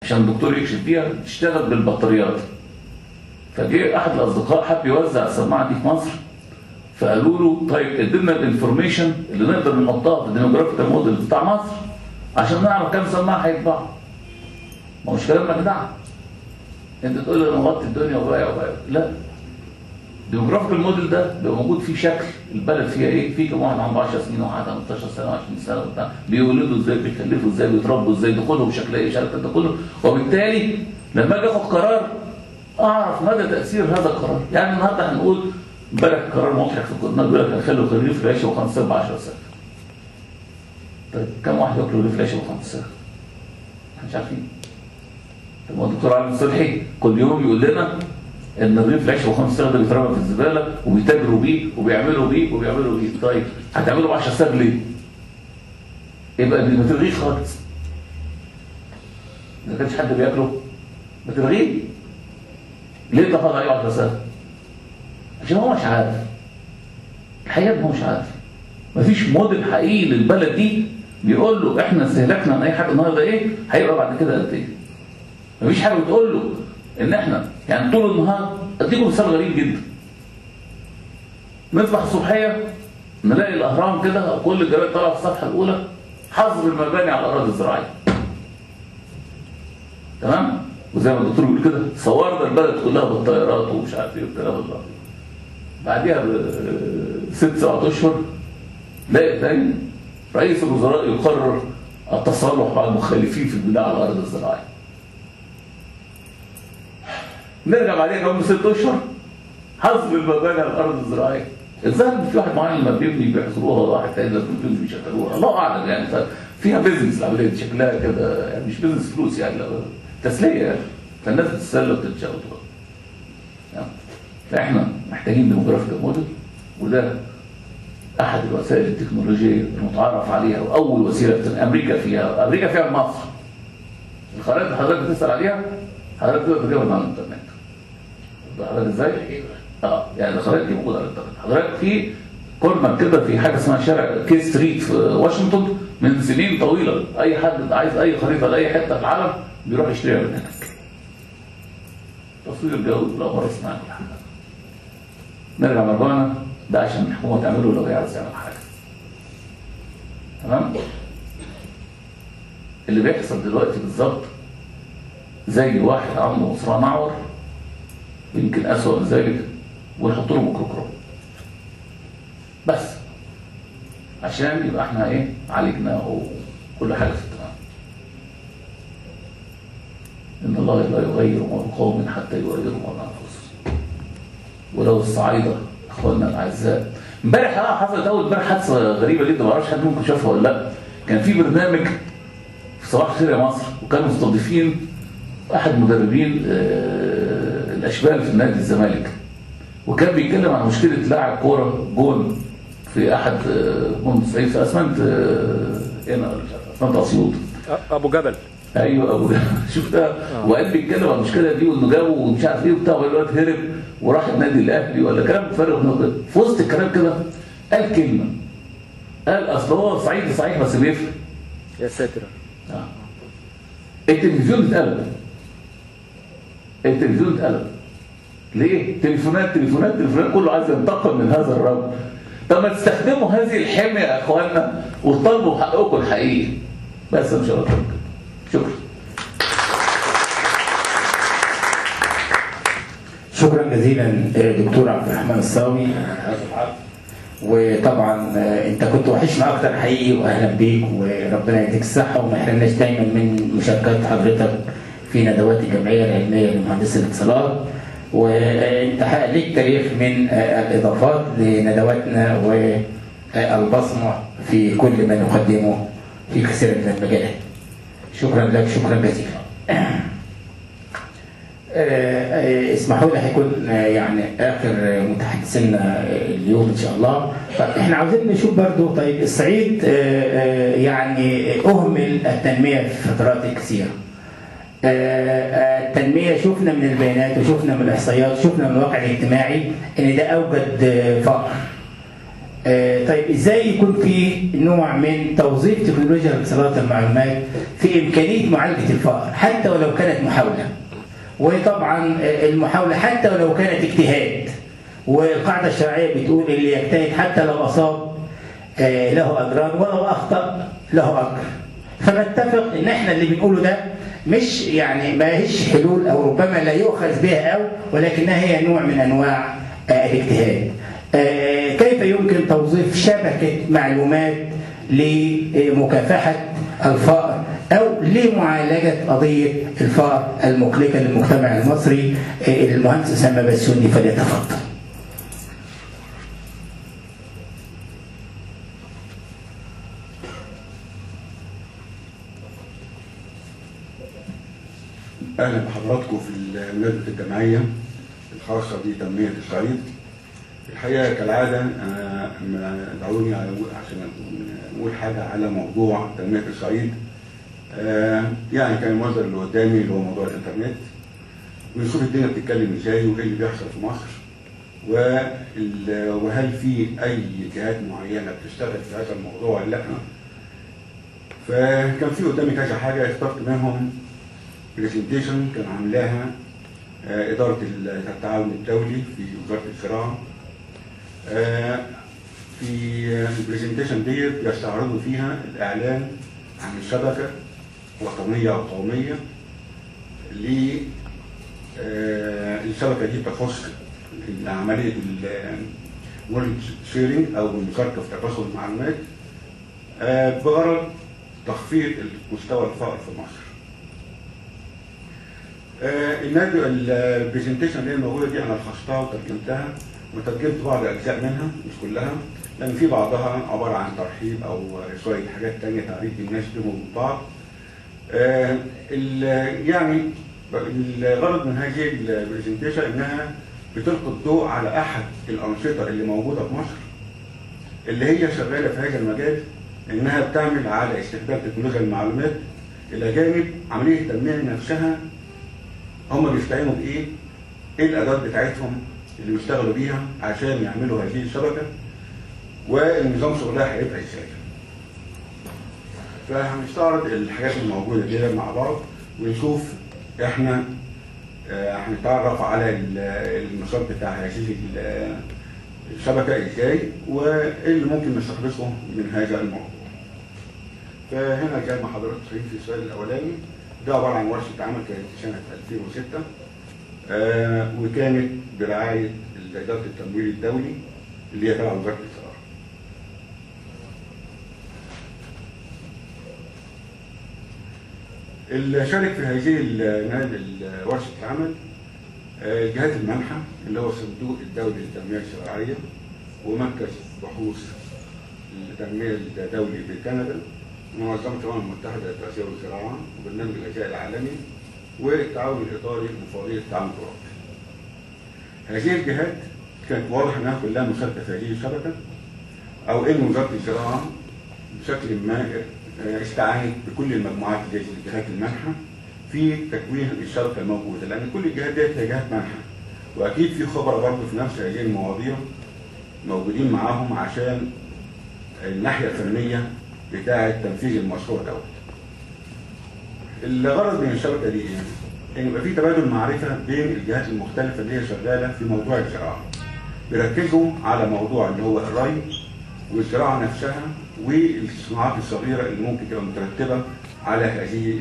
عشان الدكتور يكشف فيها تشتغل بالبطاريات. فجه احد الاصدقاء حب يوزع السماعه دي في مصر، فقالوا له طيب ادينا الانفورميشن اللي نقدر نحطها في الديموغرافيكال موديل بتاع مصر عشان نعرف كام سماعه هيتباعوا. ما هو مش كلام مجدع. انت تقول لي انا مغطي الدنيا وبايع وبايع، لا. الديموغرافيكال موديل ده بيبقى موجود فيه شكل البلد فيها ايه، في كم واحد عنده 10 سنين وواحد عنده 12 سنه و20 سنه وبتاع، بيولدوا ازاي، بيخلفوا ازاي، بيتربوا ازاي، دخولهم شكلها ايه، شكل ده كله. وبالتالي لما اجي اخد قرار اعرف مدى تاثير هذا القرار. يعني النهارده هنقول امبارح قرار مضحك في الجورنال بيقول لك هنخلوا رغيف العيش و5 ساغ ب 10 ساغ. طيب كم واحد ياكل رغيف العيش و5 ساغ؟ احنا مش عارفين. طب الدكتور علي صلحي كل يوم يقول لنا ان رغيف العيش و5 ساغ ده بيترمى في الزباله وبيتاجروا بيه وبيعملوا بيه وبيعملوا بيه. طيب هتعملوا ب 10 ساغ ليه؟ يبقى ما تلغيه خالص. اذا كانش حد بياكله ما تلغيه. ليه تاخد عليه 10 ساغ؟ عشان هو مش عارف. الحقيقه هو مش عارف. مفيش موديل حقيقي للبلد دي بيقول له احنا استهلاكنا من اي حاجه النهارده ايه، هيبقى بعد كده قد ايه. مفيش حاجه بتقول له ان احنا يعني طول النهار. اديكم مثال غريب جدا. نصبح الصبحيه نلاقي الاهرام كده كل الجرايد طالعه في الصفحه الاولى حظر المباني على الاراضي الزراعيه. تمام؟ وزي ما الدكتور بيقول كده صورنا البلد كلها بالطيارات ومش عارف ايه والكلام ده. بعديها ب6 7 اشهر لاقي تاني رئيس الوزراء يقرر التصالح مع المخالفين في البناء على الارض الزراعيه. نرجع بعدين كمان ب6 اشهر حظر المباني على الارض الزراعيه. الظاهر في واحد معين لما بيبني بيحصروها واحد تاني لما بيبني بيشغلوها، الله اعلم يعني. فيها بيزنس العمليه دي شكلها كده يعني مش بيزنس فلوس يعني تسليه يعني. فالناس بتتسلى وبتتشغل يعني. فاحنا محتاجين ديموغرافيكال موديل، وده احد الوسائل التكنولوجيه المتعارف عليها واول وسيله في امريكا فيها مصر. الخرائط اللي حضرتك بتسال عليها حضرتك تقدر تجيبها من على الانترنت. حضرتك ازاي؟ يعني الخرائط دي موجوده على الانترنت. حضرتك في كورنر كده في حاجه اسمها شارع كي ستريت في واشنطن من سنين طويله، اي حد عايز اي خريطه لاي حته في العالم بيروح يشتريها من هناك. تصوير الجو بالاقمار الصناعيه والحاجات. نرجع مرجعنا ده عشان الحكومه تعمله لو هي عايزه تعمل حاجه. تمام؟ اللي بيحصل دلوقتي بالظبط زي واحد عنده مصرع معور يمكن اسوء من ذلك ونحط له ميكروكروم. بس عشان يبقى احنا ايه؟ عالجناه وكل حاجه في التمام. ان الله لا يغير ما بقوم حتى يغيروا ما بانفسهم. ولو الصعيدة اخواننا الاعزاء امبارح حصلت اول امبارح حادثه غريبه جدا ما اعرفش حد ممكن شافها ولا لا. كان في برنامج في صباح الخير يا مصر وكانوا مستضيفين احد مدربين الاشبال في نادي الزمالك، وكان بيتكلم عن مشكله لاعب كوره جون في احد الصعيد في اسمنت هنا ولا مش عارف اسمنت اسيوط ابو جبل. ايوه ابو جبل شفتها. وقال بيتكلم عن المشكله دي وانه جابه ومش عارف ايه وبتاع والواد هرب وراح النادي الاهلي ولا كلام فارغ من كده. في وسط الكلام كده قال كلمه، قال اصل هو صعيد صحيح بس بيفرق. يا ساتر. التلفزيون اتقلب. التلفزيون اتقلب. ليه؟ تليفونات كله عايز ينتقم من هذا الرجل. طب ما تستخدموا هذه الحميه يا اخواننا وتطالبوا بحقكم الحقيقي. بس مش هقول كده. شكرا. شكرا جزيلا دكتور عبد الرحمن الصاوي. وطبعا انت كنت وحشنا اكتر حقيقي واهلا بيك وربنا يديك الصحه وما يحرمناش دايما من مشاركات حضرتك في ندوات الجمعيه العلميه لمهندسي الاتصالات. وانت ليك تاريخ من الاضافات لندواتنا والبصمه في كل ما نقدمه في كثير من المجالات. شكرا لك شكرا جزيلا. اسمحوا لي هيكون يعني اخر متحدثنا اليوم ان شاء الله. احنا عاوزين نشوف برضو طيب الصعيد يعني اهمل التنميه في فترات كثيره. التنميه شفنا من البيانات وشفنا من الاحصائيات وشفنا من الواقع الاجتماعي ان ده اوجد فقر. طيب ازاي يكون في نوع من توظيف تكنولوجيا الاتصالات والمعلومات في امكانيه معالجه الفقر حتى ولو كانت محاوله؟ وطبعا المحاوله حتى ولو كانت اجتهاد، والقاعده الشرعيه بتقول اللي يجتهد حتى لو اصاب له اجران ولو اخطا له اجر. فنتفق ان احنا اللي بنقوله ده مش يعني ما هيش حلول او ربما لا يؤخذ بها ولكنها هي نوع من انواع الاجتهاد. كيف يمكن توظيف شبكه معلومات لمكافحه الفقر او لمعالجه قضيه الفقر المقلقه للمجتمع المصري؟ المهندس اسامه بسيوني فليتفضل. اهلا بحضراتكم في ندوه الجمعيه الخاصه بتنميه الصعيد. الحقيقه كالعاده دعوني عشان نقول حاجه على موضوع تنميه الصعيد. يعني كان المصدر اللي قدامي اللي هو موضوع الانترنت، ونشوف الدنيا بتتكلم ازاي وايه اللي بيحصل في مصر، وهل في اي جهات معينه بتشتغل في هذا الموضوع ولا لا. فكان في قدامي كذا حاجه اخترت منهم برزنتيشن كان عاملاها إدارة التعاون الدولي في وزارة الزراعة. في البرزنتيشن ديت بيستعرضوا فيها الإعلان عن الشبكة وطنية أو قومية الشبكة دي تخص عملية النولج شيرنج أو المشاركة في تبادل المعلومات بغرض تخفيض مستوى الفقر في مصر. البرزنتيشن اللي هي الموجوده دي انا لخصتها وترجمتها وترجمت بعض الاجزاء منها مش كلها، لان في بعضها عباره عن ترحيب او شويه حاجات ثانيه تعريف الناس بهم بعض. يعني الغرض من هذه البرزنتيشن انها بتلقي الضوء على احد الانشطه اللي موجوده في مصر اللي هي شغاله في هذا المجال، انها بتعمل على استخدام تكنولوجيا المعلومات الى جانب عمليه التنميه نفسها. هم بيستعينوا بايه؟ ايه الادوات بتاعتهم اللي بيشتغلوا بيها عشان يعملوا هذه الشبكه، والنظام شغلها هيبقى ازاي. فهنستعرض الحاجات الموجوده دي مع بعض ونشوف احنا هنتعرف على النشاط بتاع هذه الشبكه ازاي وايه اللي ممكن نستخلصه من هذا الموضوع. فهنا زي ما حضرتك شايفين في السؤال الاولاني ده عباره عن ورشه عمل كانت سنه 2006 وكانت برعايه اداره التمويل الدولي اللي هي تبع وزاره الزراعه. اللي شارك في هذه ورشه العمل جهات المنحه اللي هو الصندوق الدولي للتنميه الزراعيه ومركز بحوث التنميه الدولي بكندا، منظمة الأمم المتحدة للتغذية والزراعة وبرنامج الغذاء العالمي والتعاون الإطاري لمفوضية التعاون الأوروبي. هذه الجهات كانت واضح أنها كلها مشاركة في هذه الشبكة، أو إن وزارة الزراعة بشكل ما استعانت بكل المجموعات دي جهات المنحة في تكوين الشبكة الموجودة، لأن كل الجهات دي هي جهات منحة، وأكيد في خبراء برضه في نفس هذه المواضيع موجودين معاهم عشان الناحية الفنية بتاعة تنفيذ المشروع دوت. الغرض من الشبكة دي ايه؟ ان يبقى في تبادل معرفة بين الجهات المختلفة اللي هي شغالة في موضوع الزراعة. بيركزوا على موضوع اللي هو الري والزراعة نفسها والصناعات الصغيرة اللي ممكن تبقى مترتبة على هذه